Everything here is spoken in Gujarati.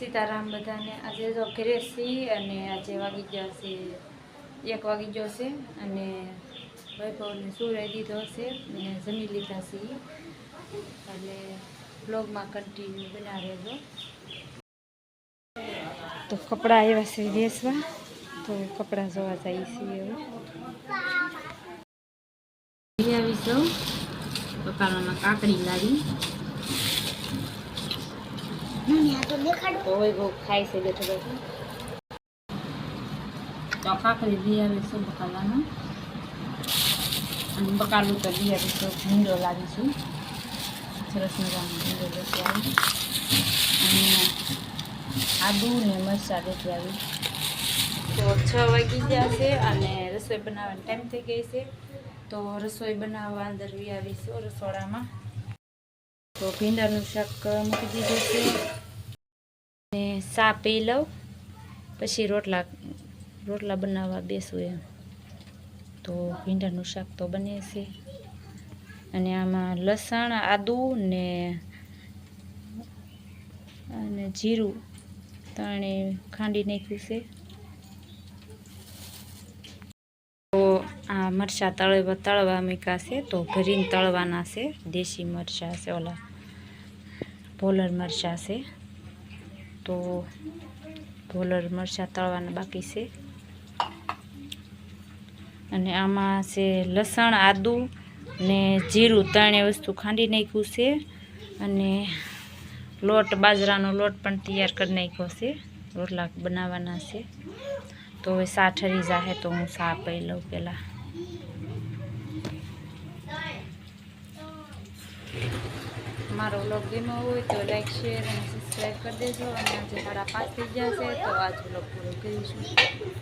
સીતારામ બધાને આજે જો ઘરે સી અને આજે વાગી ગયા છે 1 વાગી ગયો છે અને વૈભવને સુરાઈ દીધો છે અને જમી લીધા છે એટલે બ્લોગમાં કન્ટિન્યુ બના રહેજો। તો કપડાં આવ્યા છે વેચવા તો કપડાં જોવા જઈએ છીએ હવે આવીશું બકાલામાં કાકડી લાવી તો વૈભવ ખાય છે બેઠો બેઠો તો કાકડી લઈ આવીશું બકાલામાં અને બકાલું તો લઈ આવીશું ભીંડો લાવીશું સરસ મજાનો ભીંડો લેતી આવી અને આદુ ને મરચાં લેતી આવી તો 6 વાગી ગયા છે અને રસોઈ બનાવવાનો ટાઈમ થઈ ગઈ છે તો રસોઈ બનાવવા અંદર આવીશું રસોડામાં તો ભીંડાનું શાક મૂકી દીધું છે અને ચા પી લઉં પછી રોટલા બનાવવા બેસું એમ તો ભીંડાનું શાક તો બને છે અને આમાં લસણ આદુ ને અને જીરું ત્રણે ખાંડી નાખ્યું છે તો આ મરચાં તળવા મૂક્યા છે તો ભરીને તળવાના છે દેશી મરચાં છે ઓલા ભોલર મરચાં છે તો ભોલર મરચાં તળવાના બાકી છે અને આમાં છે લસણ આદુ ને જીરું ત્રણેય વસ્તુ ખાંડી નાખ્યું છે અને લોટ બાજરાનો લોટ પણ તૈયાર કરી નાખ્યો છે રોટલા બનાવવાના છે તો હવે સા ઠરી જાહે તો હું સા પી લઉં પહેલાં મારો વ્લોગ ગમ્યો હોય તો લાઈક શેર અને સબસ્ક્રાઈબ કરી દેજો અને આજે 5:30 થઈ ગયા છે તો આજ વ્લોગ પૂરો કરીશું।